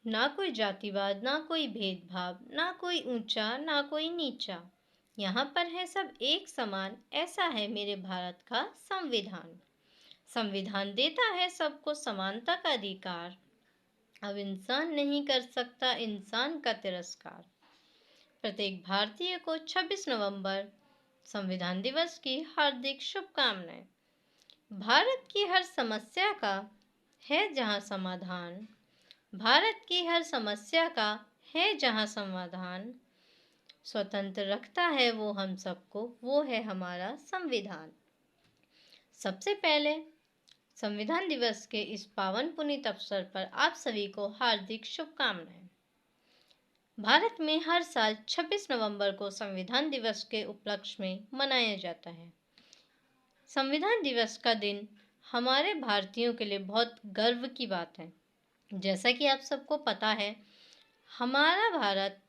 ना कोई जातिवाद, ना कोई भेदभाव, ना कोई ऊंचा, ना कोई नीचा। यहाँ पर है सब एक समान, ऐसा है मेरे भारत का संविधान। संविधान देता है सबको समानता का अधिकार। अब इंसान नहीं कर सकता इंसान का तिरस्कार। प्रत्येक भारतीय को 26 नवंबर संविधान दिवस की हार्दिक शुभकामनाएं। भारत की हर समस्या का है जहां समाधान, भारत की हर समस्या का है जहां समाधान, स्वतंत्र रखता है वो हम सबको, वो है हमारा संविधान। सबसे पहले संविधान दिवस के इस पावन पुनीत अवसर पर आप सभी को हार्दिक शुभकामनाएं। भारत में हर साल 26 नवंबर को संविधान दिवस के उपलक्ष्य में मनाया जाता है। संविधान दिवस का दिन हमारे भारतीयों के लिए बहुत गर्व की बात है। जैसा कि आप सबको पता है, हमारा भारत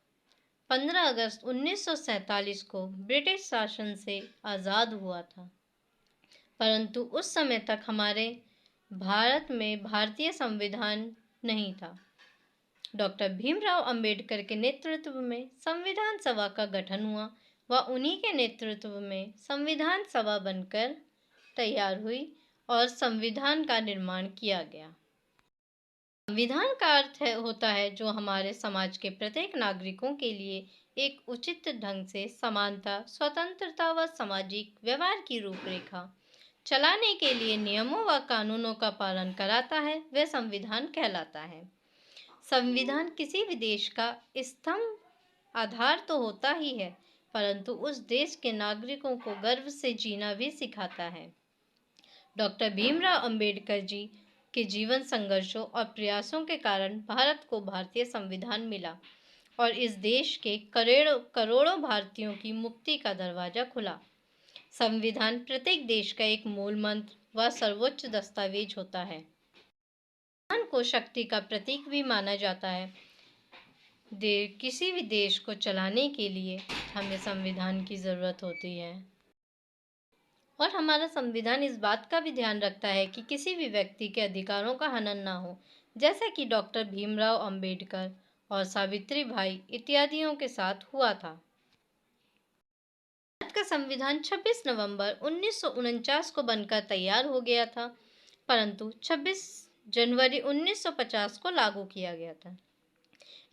15 अगस्त 1947 को ब्रिटिश शासन से आज़ाद हुआ था, परंतु उस समय तक हमारे भारत में भारतीय संविधान नहीं था। डॉक्टर भीमराव अंबेडकर के नेतृत्व में संविधान सभा का गठन हुआ व उन्हीं के नेतृत्व में संविधान सभा बनकर तैयार हुई और संविधान का निर्माण किया गया। संविधान का अर्थ होता है जो हमारे समाज के प्रत्येक नागरिकों के लिए एक उचित ढंग से समानता, स्वतंत्रता व सामाजिक व्यवहार की रूपरेखा चलाने के लिए नियमों व कानूनों का पालन कराता है, वह संविधान कहलाता है। संविधान किसी भी देश का स्तंभ, आधार तो होता ही है, परंतु उस देश के नागरिकों को गर्व से जीना भी सिखाता है। डॉक्टर भीमराव अंबेडकर जी के जीवन संघर्षों और प्रयासों के कारण भारत को भारतीय संविधान मिला और इस देश के करोड़ों भारतीयों की मुक्ति का दरवाजा खुला। संविधान प्रत्येक देश का एक मूल मंत्र व सर्वोच्च दस्तावेज होता है। संविधान को शक्ति का प्रतीक भी माना जाता है। किसी भी देश को चलाने के लिए हमें संविधान की ज़रूरत होती है और हमारा संविधान इस बात का भी ध्यान रखता है कि किसी भी व्यक्ति के अधिकारों का हनन ना हो, जैसा कि डॉक्टर भीमराव अंबेडकर और सावित्री बाई इत्यादियों के साथ हुआ था। भारत का संविधान 26 नवंबर 1949 को बनकर तैयार हो गया था, परंतु 26 जनवरी 1950 को लागू किया गया था।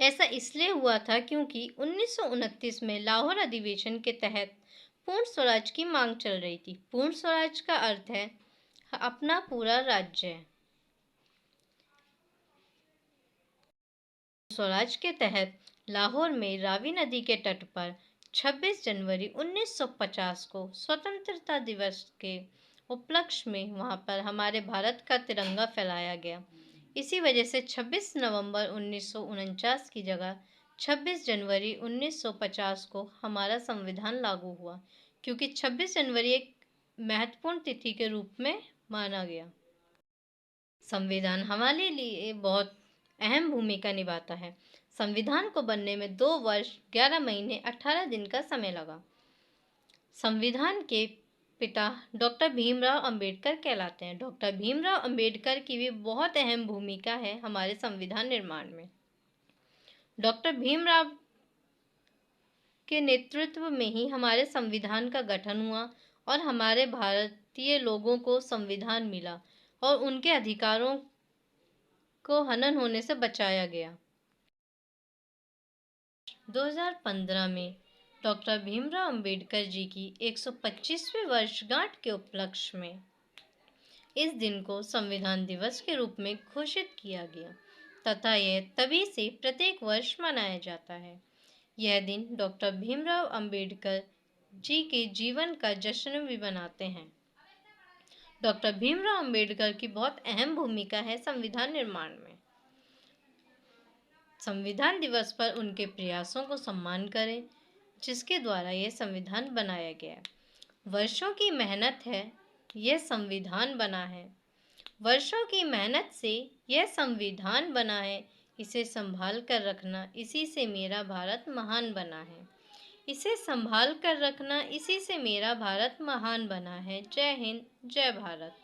ऐसा इसलिए हुआ था क्योंकि 1929 में लाहौर अधिवेशन के तहत पूर्ण स्वराज की मांग चल रही थी। पूर्ण स्वराज का अर्थ है अपना पूरा राज्य। स्वराज के तहत लाहौर में रावी नदी के तट पर 26 जनवरी 1950 को स्वतंत्रता दिवस के उपलक्ष्य में वहां पर हमारे भारत का तिरंगा फहराया गया। इसी वजह से 26 नवंबर 1949 की जगह 26 जनवरी 1950 को हमारा संविधान लागू हुआ, क्योंकि 26 जनवरी एक महत्वपूर्ण तिथि के रूप में माना गया। संविधान हमारे लिए बहुत अहम भूमिका निभाता है। संविधान को बनने में 2 वर्ष 11 महीने 18 दिन का समय लगा। संविधान के पिता डॉक्टर भीमराव अंबेडकर कहलाते हैं। डॉक्टर भीमराव अंबेडकर की भी बहुत अहम भूमिका है हमारे संविधान निर्माण में। डॉक्टर भीमराव के नेतृत्व में ही हमारे संविधान का गठन हुआ और हमारे भारतीय लोगों को संविधान मिला और उनके अधिकारों को हनन होने से बचाया गया। 2015 में डॉक्टर भीमराव अंबेडकर जी की 125वीं वर्षगांठ के उपलक्ष्य में इस दिन को संविधान दिवस के रूप में घोषित किया गया तथा यह तभी से प्रत्येक वर्ष मनाया जाता है। यह दिन डॉक्टर भीमराव अंबेडकर जी के जीवन का जश्न भी मनाते हैं। डॉक्टर भीमराव अंबेडकर की बहुत अहम भूमिका है संविधान निर्माण में। संविधान दिवस पर उनके प्रयासों को सम्मान करें, जिसके द्वारा यह संविधान बनाया गया। वर्षों की मेहनत है यह संविधान बना है। वर्षों की मेहनत से यह संविधान बना है। इसे संभाल कर रखना, इसी से मेरा भारत महान बना है। इसे संभाल कर रखना, इसी से मेरा भारत महान बना है। जय हिंद, जय भारत।